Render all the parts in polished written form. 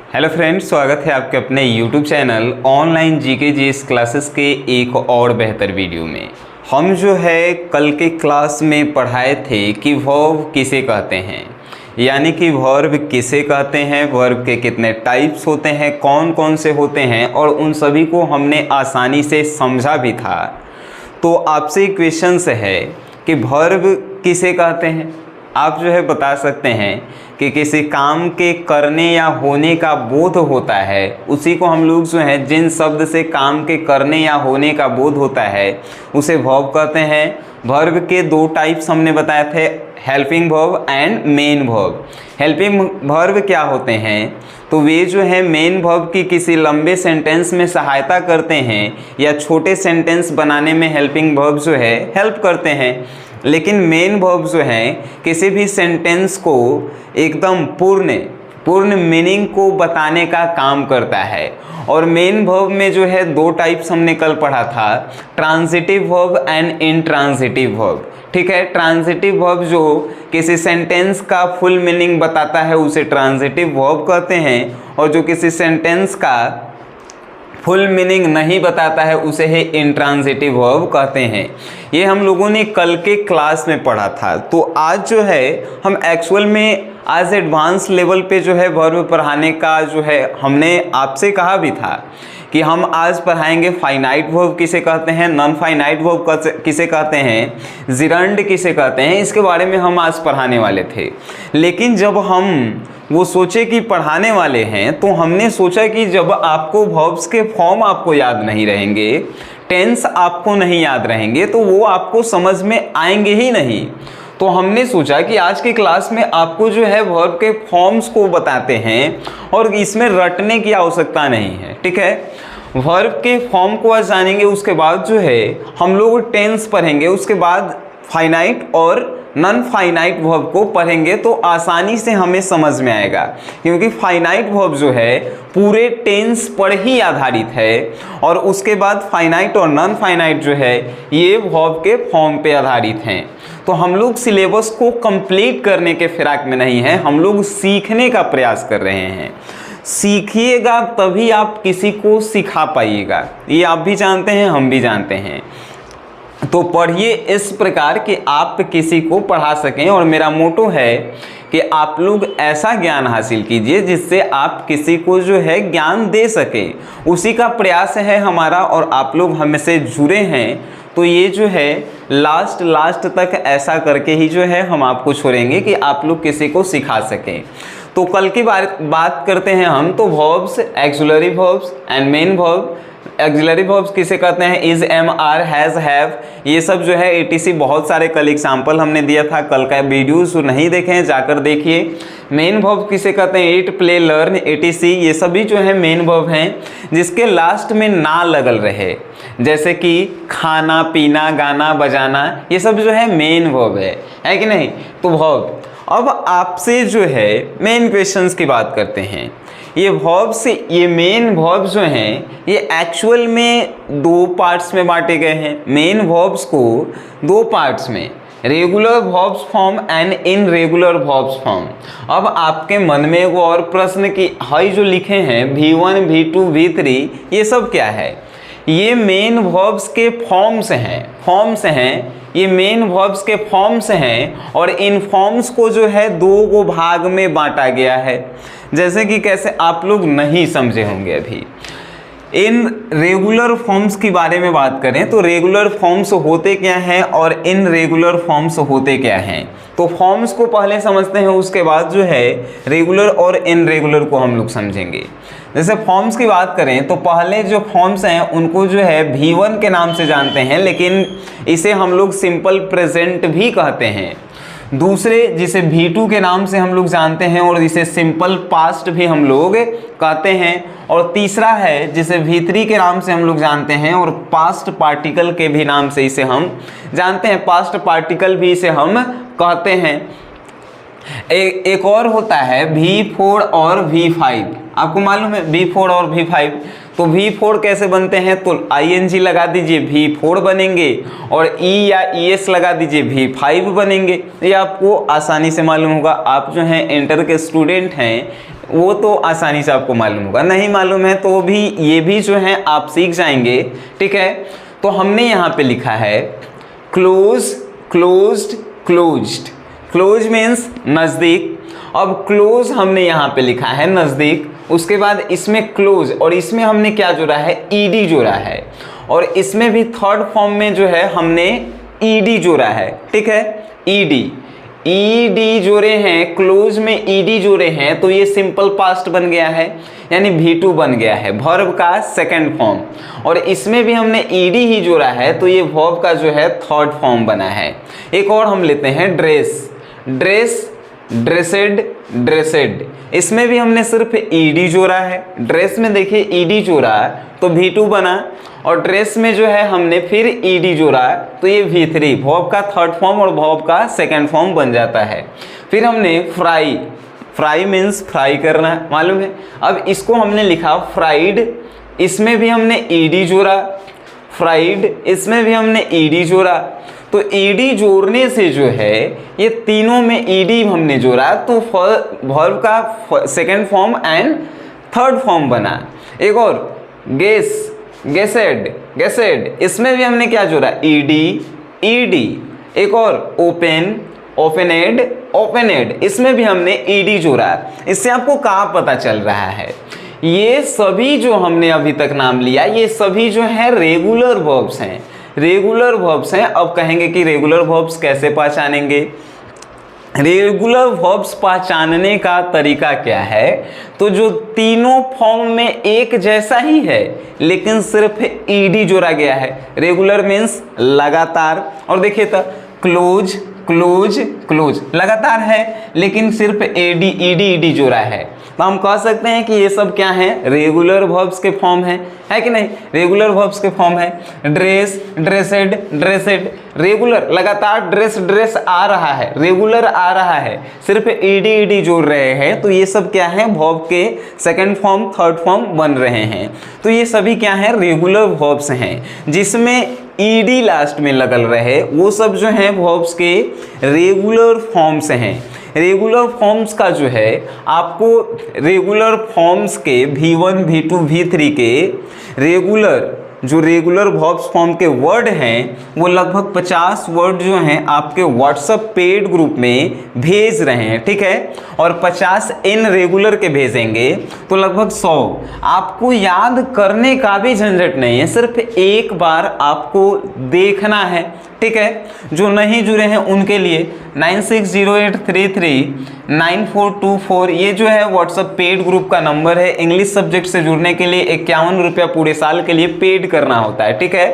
Hello friends, स्वागत है आपके अपने YouTube channel online GK GS classes के एक और बेहतर वीडियो में। हम जो है कल के क्लास में पढ़ाए थे कि वर्ब किसे कहते हैं, यानी कि वर्ब किसे कहते हैं, वर्ब के कितने टाइप्स होते हैं, कौन कौन से होते हैं, और उन सभी को हमने आसानी से समझा भी था। तो आपसे क्वेश्चन है कि वर्ब किसे कहते हैं। आप जो है बता सकते हैं कि किसी काम के करने या होने का बोध होता है, उसी को हम लोग जो है जिन शब्द से काम के करने या होने का बोध होता है उसे वर्ब कहते हैं। वर्ब के दो टाइप्स हमने बताए थे, helping verb and main verb. Helping verb क्या होते हैं, तो वे जो है मेन वर्ब की किसी लंबे सेंटेंस में सहायता करते हैं या छोटे सेंटेंस बनाने में हेल्पिंग वर्ब जो है हेल्प करते हैं। लेकिन मेन वर्ब जो है किसी भी सेंटेंस को एकदम पूर्ण मीनिंग को बताने का काम करता है। और मेन वर्ब में जो है दो टाइप्स हमने कल पढ़ा था, transitive verb and intransitive verb. ठीक है, ट्रांजिटिव वर्ब जो किसी सेंटेंस का फुल मीनिंग बताता है उसे ट्रांजिटिव वर्ब कहते हैं, और जो किसी सेंटेंस का फुल मीनिंग नहीं बताता है उसे ही इनट्रांजिटिव वर्ब कहते हैं। ये हम लोगों ने कल के क्लास में पढ़ा था। तो आज जो है हम एक्चुअल में आज एडवांस लेवल पे जो है वर्ब पढ़ाने का जो है हमने आपसे कहा भी था कि हम आज पढ़ाएंगे फाइनाइट वर्ब किसे कहते हैं, नॉन फाइनाइट वर्ब किसे कहते हैं, जिरंड किसे कहते हैं, इसके बारे में हम आज पढ़ाने वाले थे। लेकिन जब हम वो सोचे कि पढ़ाने वाले हैं तो हमने सोचा कि जब आपको वर्ब्स के फॉर्म आपको याद नहीं रहेंगे, टेंस आपको नहीं याद रहेंगे, तो वो आपको समझ में आएंगे ही नहीं। तो हमने सोचा कि आज की क्लास में आपको जो है वर्ब के फॉर्म्स को बताते हैं और इसमें रटने की आवश्यकता नहीं है। ठीक है, वर्ब के फॉर्म को आज जानेंगे, उसके बाद जो है हम लोग टेंस पढ़ेंगे, उसके बाद फाइनाइट और नॉन फाइनाइट वर्ब को पढ़ेंगे तो आसानी से हमें समझ में आएगा, क्योंकि फाइनाइट वर्ब जो है पूरे टेंस पर ही आधारित है, और उसके बाद फाइनाइट और नॉन फाइनाइट जो है ये वर्ब के फॉर्म पे आधारित हैं। तो हम लोग सिलेबस को कंप्लीट करने के फिराक में नहीं हैं, हम लोग सीखने का प्रयास कर रहे हैं। सीखिएगा तभी आप किसी को सिखा पाइएगा, ये आप भी जानते हैं, हम भी जानते हैं। तो पढ़िए इस प्रकार कि आप किसी को पढ़ा सकें, और मेरा मोटो है कि आप लोग ऐसा ज्ञान हासिल कीजिए जिससे आप किसी को जो है ज्ञान दे सकें, उसी का प्रयास है हमारा। और आप लोग हमसे जुड़े हैं तो ये जो है लास्ट तक ऐसा करके ही जो है हम आपको छोड़ेंगे कि आप लोग किसी को सिखा सकें। तो कल की बात करते हैं हम, तो verbs, auxiliary verbs and main verb. Auxiliary verbs किसे कहते हैं, is, am, are, has, have, ये सब जो है एटीसी, बहुत सारे कल एग्जाम्पल हमने दिया था। कल का वीडियोस जो नहीं देखे हैं जाकर देखिए। मेन वर्ब किसे कहते हैं, ईट, प्ले, लर्न, एटीसी, ये सभी जो है मेन वर्ब हैं जिसके लास्ट में ना लगल रहे, जैसे कि खाना, पीना, गाना, बजाना, ये सब जो है मेन वर्ब है कि नहीं। तो वर्ब, अब आपसे जो है मेन क्वेश्चंस की बात करते हैं। ये वर्ब्स, ये मेन वर्ब्स जो हैं ये एक्चुअल में दो पार्ट्स में बांटे गए हैं। मेन वर्ब्स को दो पार्ट्स में, regular verbs form and irregular verbs form. अब आपके मन में वो और प्रश्न की हाई जो लिखे हैं V1, V2, V3, ये सब क्या है, ये मेन वर्ब्स के फॉर्म्स हैं, ये मेन वर्ब्स के फॉर्म्स हैं, और इन फॉर्म्स को जो है दो भाग में बांटा गया है। जैसे कि कैसे, आप लोग नहीं समझे होंगे अभी। इन रेगुलर फॉर्म्स के बारे में बात करें तो रेगुलर फॉर्म्स होते क्या हैं और इन रेगुलर फॉर्म्स होते क्या हैं। तो फॉर्म्स को पहले समझते हैं, उसके बाद जो है रेगुलर और इनरेगुलर को हम लोग समझेंगे। जैसे फॉर्म्स की बात करें तो पहले जो फॉर्म्स हैं उनको जो है V1 के नाम से जानते हैं, लेकिन इसे हम लोग सिंपल प्रेजेंट भी कहते हैं। दूसरे जिसे V2 के नाम से हम लोग जानते हैं और इसे सिंपल पास्ट भी हम लोग कहते हैं। और तीसरा है जिसे V3 के नाम से हम लोग जानते हैं और पास्ट पार्टिकल के भी नाम से इसे हम जानते हैं, पास्ट पार्टिकल भी इसे हम कहते हैं। एक और होता है V4 और V5, आपको मालूम है V4 और V5। तो V4 कैसे बनते हैं, तो ING लगा दीजिए V4 बनेंगे, और E या ES लगा दीजिए V5 बनेंगे। ये आपको आसानी से मालूम होगा। आप जो हैं इंटर के स्टूडेंट हैं, वो तो आसानी से आपको मालूम होगा, नहीं मालूम है तो भी ये भी जो है आप सीख जाएंगे, ठीक है। तो हमने यहाँ पे लिखा है close, closed, closed. Close means नज़दीक, अब क्लोज हमने यहाँ पे लिखा है नज़दीक, उसके बाद इसमें क्लोज और इसमें हमने क्या जोड़ा है, ईडी जोड़ा है, और इसमें भी थर्ड फॉर्म में जो है हमने ईडी जोड़ा है, ठीक है। ईडी जोड़े हैं, क्लोज में ईडी जोड़े हैं तो ये सिंपल पास्ट बन गया है, यानी V2 बन गया है, वर्ब का सेकंड फॉर्म। और इसमें भी हमने ईडी ही जोड़ा है तो ये वर्ब का जो है थर्ड फॉर्म बना है। एक और हम लेते हैं ड्रेस, ड्रेस, ड्रेसेड, ड्रेसेड, इसमें भी हमने सिर्फ ईडी जोड़ा है। ड्रेस में देखिए ईडी जोड़ा तो V2 बना, और ड्रेस में जो है हमने फिर ईडी जोड़ा तो ये V3, वर्ब का थर्ड फॉर्म और वर्ब का सेकंड फॉर्म बन जाता है। फिर हमने फ्राई, फ्राई मीन्स फ्राई करना, मालूम है। अब इसको हमने लिखा फ्राइड, इसमें भी हमने ईडी जोड़ा, फ्राइड, इसमें भी हमने ईडी जोड़ा। तो ईडी जोड़ने से जो है ये तीनों में ईडी हमने जोड़ा तो वर्ब का second form and third form बना। एक और गेस, गेसेड, गेसेड, इसमें भी हमने क्या जोड़ा, ईडी, ईडी। एक और ओपन, ओपनेड, ओपनेड, इसमें भी हमने ईडी जोड़ा। इससे आपको क्या पता चल रहा है, ये सभी जो हमने अभी तक नाम लिया ये सभी जो है रेगुलर वर्ब्स हैं, रेगुलर वर्ब्स हैं। अब कहेंगे कि रेगुलर वर्ब्स कैसे पहचानेंगे। रेगुलर वर्ब्स पहचानने का तरीका क्या है, तो जो तीनों फॉर्म में एक जैसा ही है लेकिन सिर्फ ईडी जोड़ा गया है। रेगुलर मीन्स लगातार, और देखिए तो क्लोज, क्लोज, क्लोज लगातार है लेकिन सिर्फ ईडी ईडी जोड़ा है, तो हम कह सकते हैं कि ये सब क्या है, रेगुलर वर्ब्स के फॉर्म है कि नहीं, रेगुलर वर्ब्स के फॉर्म है। ड्रेस, ड्रेसेड, ड्रेसेड, रेगुलर, लगातार ड्रेस, ड्रेस आ रहा है, रेगुलर आ रहा है, सिर्फ ईडी ईडी जोड़ रहे हैं, तो ये सब क्या है, वर्ब के सेकंड फॉर्म थर्ड फॉर्म बन रहे हैं। तो ये सभी क्या है, रेगुलर वर्ब्स हैं। जिसमें ईडी लास्ट में लगल रहे वो सब जो हैं वर्ब्स के रेगुलर फॉर्म्स हैं। रेगुलर फॉर्म्स का जो है आपको रेगुलर फॉर्म्स के V1, V2, V3 के रेगुलर जो रेगुलर वर्ब्स फॉर्म के वर्ड हैं वो लगभग 50 वर्ड जो हैं आपके व्हाट्सएप पेड ग्रुप में भेज रहे हैं, ठीक है। और 50 इन रेगुलर के भेजेंगे तो लगभग 100। आपको याद करने का भी झंझट नहीं है, सिर्फ एक बार आपको देखना है, ठीक है। जो नहीं जुड़े हैं उनके लिए 9608339424 ये जो है व्हाट्सएप पेड ग्रुप का नंबर है। इंग्लिश सब्जेक्ट से जुड़ने के लिए 51 रुपया पूरे साल के लिए पेड करना होता है, ठीक है।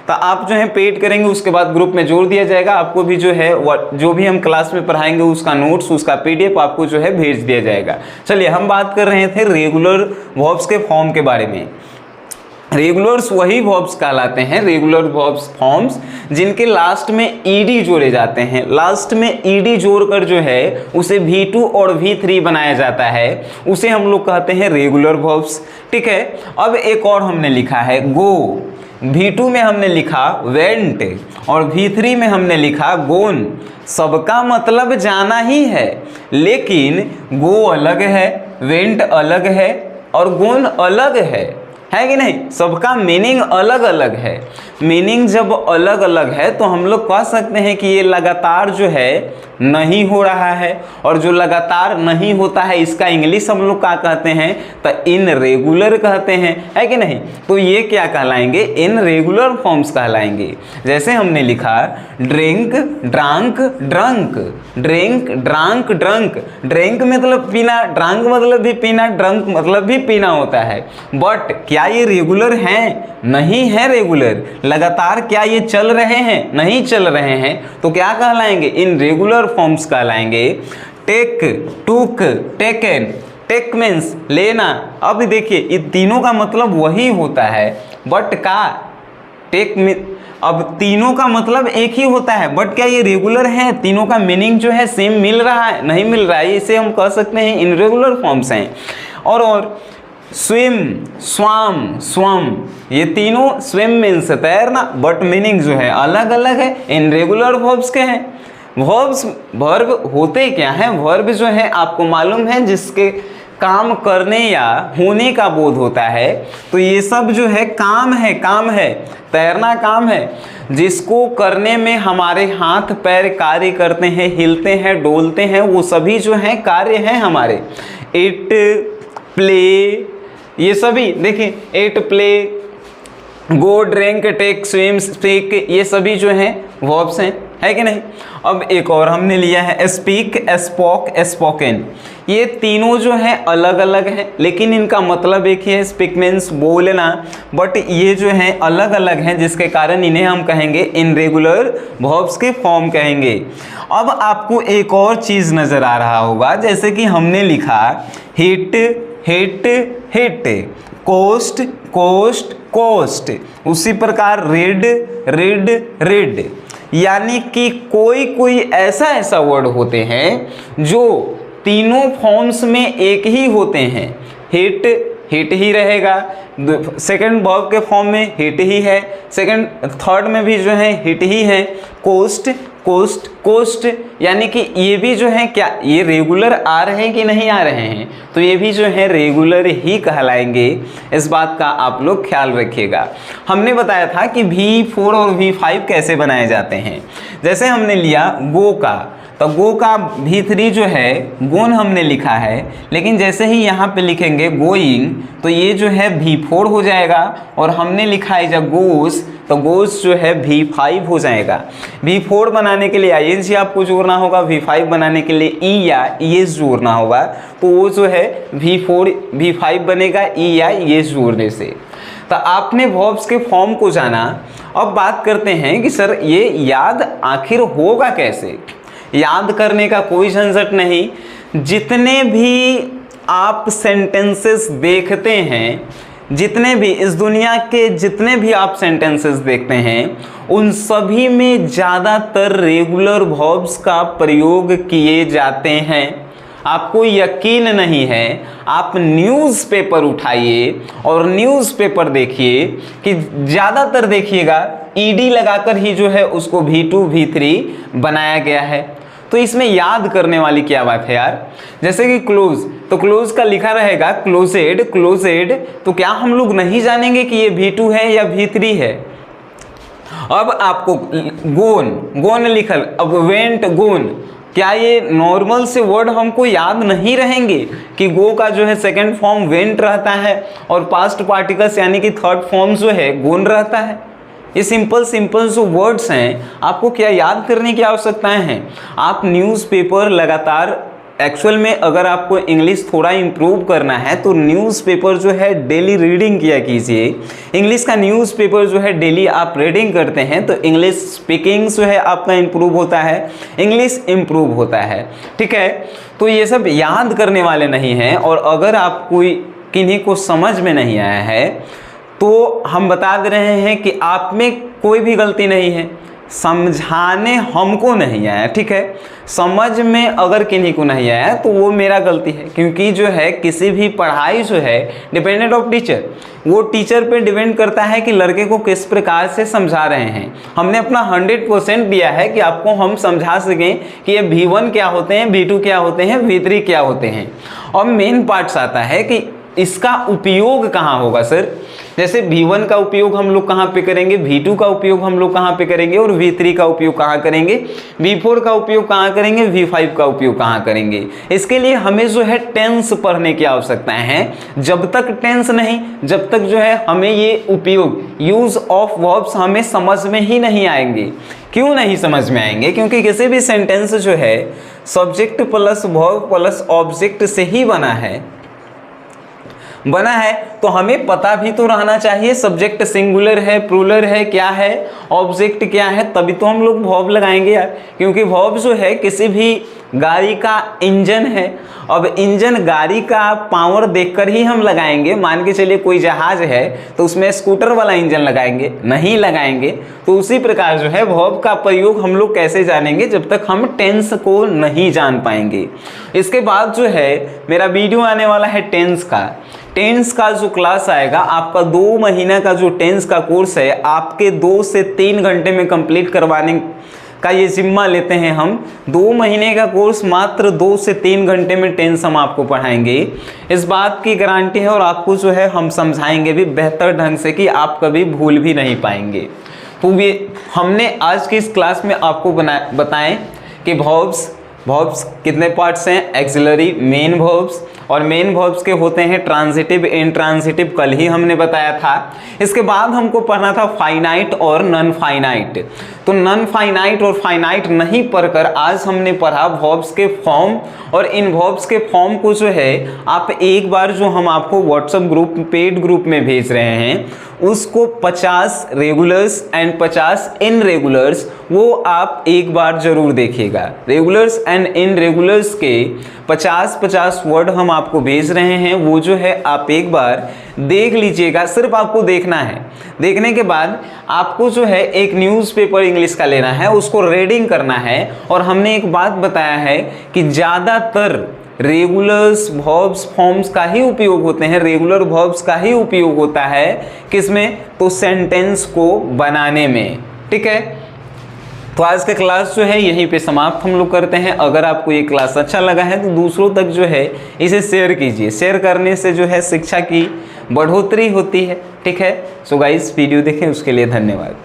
तो आप जो है पेड करेंगे उसके बाद ग्रुप में जोड़ दिया जाएगा, आपको भी जो है जो भी हम क्लास में पढ़ाएंगे उसका नोट्स, उसका PDF आपको जो है भेज दिया जाएगा। चलिए हम बात कर रहे थे रेगुलर वर्ब्स के फॉर्म के बारे में। रेगुलर्स वही वर्ब्स कहलाते हैं, रेगुलर वर्ब्स फॉर्म्स जिनके लास्ट में ईडी जोड़े जाते हैं। लास्ट में ईडी जोड़कर जो है उसे V2 और V3 बनाया जाता है, उसे हम लोग कहते हैं रेगुलर वर्ब्स, ठीक है। अब एक और हमने लिखा है गो, V2 में हमने लिखा वेंट और V3 में हमने लिखा गोन। सबका मतलब जाना ही है, लेकिन गो अलग है, वेंट अलग है और गोन अलग है कि नहीं। सबका मीनिंग अलग अलग है। मीनिंग जब अलग अलग है तो हम लोग कह सकते हैं कि ये लगातार जो है नहीं हो रहा है, और जो लगातार नहीं होता है इसका इंग्लिश हम लोग क्या कहते हैं, तो इन रेगुलर कहते हैं, है कि नहीं। तो ये क्या कहलाएंगे, इन रेगुलर फॉर्म्स कहलाएंगे। जैसे हमने लिखा drink, drank, drunk, drink, drank, drunk. Drink मतलब पीना, ड्रांक मतलब भी पीना, ड्रंक मतलब भी पीना होता है। बट क्या ये रेगुलर हैं? नहीं है रेगुलर। लगातार क्या ये चल रहे हैं? नहीं चल रहे हैं। तो क्या कहलाएंगे, इन रेगुलर फॉर्म्स कहलाएंगे। टेक, टूक, टेकन। टेक मीन्स लेना। अब देखिए ये तीनों का मतलब वही होता है, बट का टेक अब तीनों का मतलब एक ही होता है, बट क्या ये रेगुलर है? तीनों का मीनिंग जो है सेम मिल रहा है? नहीं मिल रहा है। इसे हम कह सकते हैं इनरेगुलर फॉर्म्स हैं। और स्विम, स्वाम, स्वम, ये तीनों स्विम मीन्स तैरना, बट मीनिंग जो है अलग अलग है, इनरेगुलर वर्ब्स के हैं। वर्ब्स वर्ब होते क्या हैं? वर्ब जो है आपको मालूम है जिसके काम करने या होने का बोध होता है, तो ये सब जो है काम है। तैरना काम है, जिसको करने में हमारे हाथ पैर कार्य करते हैं, हिलते हैं, डोलते हैं, वो सभी जो हैं कार्य हैं हमारे। इट, प्ले, ये सभी देखिए, eat, play, go, drink, take, swim, speak, ये सभी जो हैं वर्ब्स हैं, है कि नहीं। अब एक और हमने लिया है स्पीक, स्पोक, स्पोकन। ये तीनों जो हैं अलग अलग हैं, लेकिन इनका मतलब एक ही है। स्पीक मीन्स बोलना, बट ये जो हैं अलग अलग हैं, जिसके कारण इन्हें हम कहेंगे इनरेगुलर वर्ब्स के फॉर्म कहेंगे। अब आपको एक और चीज़ नज़र आ रहा होगा, जैसे कि हमने लिखा hit, hit, hit, cost, cost, cost, उसी प्रकार रीड, रीड, रीड। यानी कि कोई ऐसा वर्ड होते हैं जो तीनों फॉर्म्स में एक ही होते हैं। हिट, हिट ही रहेगा, सेकंड वर्ब के फॉर्म में हिट ही है, सेकंड थर्ड में भी जो है हिट ही है। कोस्ट, कोस्ट, कोस्ट, यानी कि ये भी जो है क्या, ये रेगुलर आ रहे हैं कि नहीं आ रहे हैं, तो ये भी जो है रेगुलर ही कहलाएंगे। इस बात का आप लोग ख्याल रखिएगा। हमने बताया था कि V4 और V5 कैसे बनाए जाते हैं। जैसे हमने लिया गो का, तो गो का V3 जो है गोन हमने लिखा है, लेकिन जैसे ही यहाँ पे लिखेंगे गोइंग, तो ये जो है V4 हो जाएगा, और हमने लिखा है जब गोस, तो गोस जो है V5 हो जाएगा। V4 बनाने के लिए ING आपको जोड़ना होगा, V5 बनाने के लिए E या ES जोड़ना होगा, तो वो जो है V4 V5 बनेगा E या ES जोड़ने से। तो आपने वर्ब्स के फॉर्म को जाना। अब बात करते हैं कि सर ये याद आखिर होगा कैसे। याद करने का कोई झंझट नहीं। जितने भी आप सेंटेंसेस देखते हैं, जितने भी इस दुनिया के जितने भी आप सेंटेंसेस देखते हैं, उन सभी में ज़्यादातर रेगुलर वर्ब्स का प्रयोग किए जाते हैं। आपको यकीन नहीं है, आप न्यूज़पेपर उठाइए और न्यूज़पेपर देखिए कि ज़्यादातर देखिएगा ईडी लगाकर ही जो है उसको V2 V3 बनाया गया है। तो इसमें याद करने वाली क्या बात है यार। जैसे कि क्लोज, तो क्लोज का लिखा रहेगा क्लोजेड, क्लोजेड, तो क्या हम लोग नहीं जानेंगे कि ये V2 है या V3 है। अब आपको गोन, गोन लिखल, अब वेंट, गोन, क्या ये नॉर्मल से वर्ड हमको याद नहीं रहेंगे कि गो का जो है सेकंड फॉर्म वेंट रहता है और पास्ट पार्टिकल्स यानी कि थर्ड फॉर्म जो है गोन रहता है। ये सिंपल जो वर्ड्स हैं आपको क्या याद करने की आवश्यकताएं हैं। आप न्यूज़पेपर लगातार, एक्चुअल में अगर आपको इंग्लिश थोड़ा इम्प्रूव करना है तो न्यूज़पेपर जो है डेली रीडिंग किया कीजिए। इंग्लिश का न्यूज़पेपर जो है डेली आप रीडिंग करते हैं तो इंग्लिश स्पीकिंग जो है आपका इम्प्रूव होता है, इंग्लिश इम्प्रूव होता है। ठीक है, तो ये सब याद करने वाले नहीं हैं। और अगर आप कोई किन्हीं को समझ में नहीं आया है तो हम बता दे रहे हैं कि आप में कोई भी गलती नहीं है, समझाने हमको नहीं आया। ठीक है, समझ में अगर किन्हीं को नहीं आया तो वो मेरा गलती है, क्योंकि जो है किसी भी पढ़ाई जो है डिपेंडेंट ऑफ टीचर, वो टीचर पे डिपेंड करता है कि लड़के को किस प्रकार से समझा रहे हैं। हमने अपना 100% दिया है कि आपको हम समझा सकें कि ये V1 क्या होते हैं, V2 क्या होते हैं, V3 क्या होते हैं। और मेन पार्ट्स आता है कि इसका उपयोग कहाँ होगा सर। जैसे V1 का उपयोग हम लोग कहाँ पे करेंगे, V2 का उपयोग हम लोग कहाँ पे करेंगे, और V3 का उपयोग कहाँ करेंगे, V4 का उपयोग कहाँ करेंगे, V5 का उपयोग कहाँ करेंगे। इसके लिए हमें जो है टेंस पढ़ने की आवश्यकता है। जब तक टेंस नहीं, जब तक जो है हमें ये उपयोग यूज ऑफ वर्ब्स हमें समझ में ही नहीं आएंगे। क्यों नहीं समझ में आएंगे, क्योंकि किसी भी सेंटेंस जो है subject plus verb plus object से ही बना है, तो हमें पता भी तो रहना चाहिए सब्जेक्ट सिंगुलर है, प्लूरल है, क्या है, ऑब्जेक्ट क्या है, तभी तो हम लोग वर्ब लगाएंगे यार। क्योंकि वर्ब जो है किसी भी गाड़ी का इंजन है। अब इंजन गाड़ी का पावर देखकर ही हम लगाएंगे। मान के चलिए कोई जहाज है तो उसमें स्कूटर वाला इंजन लगाएंगे, नहीं लगाएंगे। तो उसी प्रकार जो है वर्ब का प्रयोग हम लोग कैसे जानेंगे, जब तक हम टेंस को नहीं जान पाएंगे। इसके बाद जो है मेरा वीडियो आने वाला है टेंस का। टेंस का जो क्लास आएगा आपका 2 महीना का जो टेंस का कोर्स है आपके 2 से 3 घंटे में कंप्लीट का ये जिम्मा लेते हैं हम। 2 महीने का कोर्स मात्र 2 से 3 घंटे में टेंस हम आपको पढ़ाएंगे, इस बात की गारंटी है। और आपको जो है हम समझाएंगे भी बेहतर ढंग से कि आप कभी भूल भी नहीं पाएंगे। तो ये हमने आज की इस क्लास में आपको बताएं कि वर्ब्स कितने पार्ट्स हैं, एक्सिलरी, मेन वर्ब्स, और मेन वर्ब्स के होते हैं ट्रांजिटिव, इंट्रांजिटिव, कल ही हमने बताया था। इसके बाद हमको पढ़ना था फाइनाइट और नॉन फाइनाइट। तो नॉन फाइनाइट और फाइनाइट नहीं पढ़कर आज हमने पढ़ा वर्ब्स के फॉर्म, और इन वर्ब्स के फॉर्म को जो है आप एक बार जो हम आपको व्हाट्सएप ग्रुप, पेड ग्रुप में भेज रहे हैं, उसको 50 रेगुलर्स एंड 50 इनरेगुलर्स वो आप एक बार जरूर देखिएगा। रेगुलर्स एंड इनरेगुलर्स के 50-50 वर्ड हम आपको भेज रहे हैं, वो जो है आप एक बार देख लीजिएगा। सिर्फ आपको देखना है, देखने के बाद आपको जो है एक न्यूज़पेपर इंग्लिश का लेना है, उसको रीडिंग करना है। और हमने एक बात बताया है कि ज़्यादातर रेगुलर्स वर्ब्स फॉर्म्स का ही उपयोग होते हैं, रेगुलर वर्ब्स का ही उपयोग होता है किसमें, तो सेंटेंस को बनाने में। ठीक है, तो आज का क्लास जो है यहीं पे समाप्त हम लोग करते हैं। अगर आपको ये क्लास अच्छा लगा है तो दूसरों तक जो है इसे शेयर कीजिए। शेयर करने से जो है शिक्षा की बढ़ोतरी होती है। ठीक है, सो गाइस वीडियो देखें, उसके लिए धन्यवाद।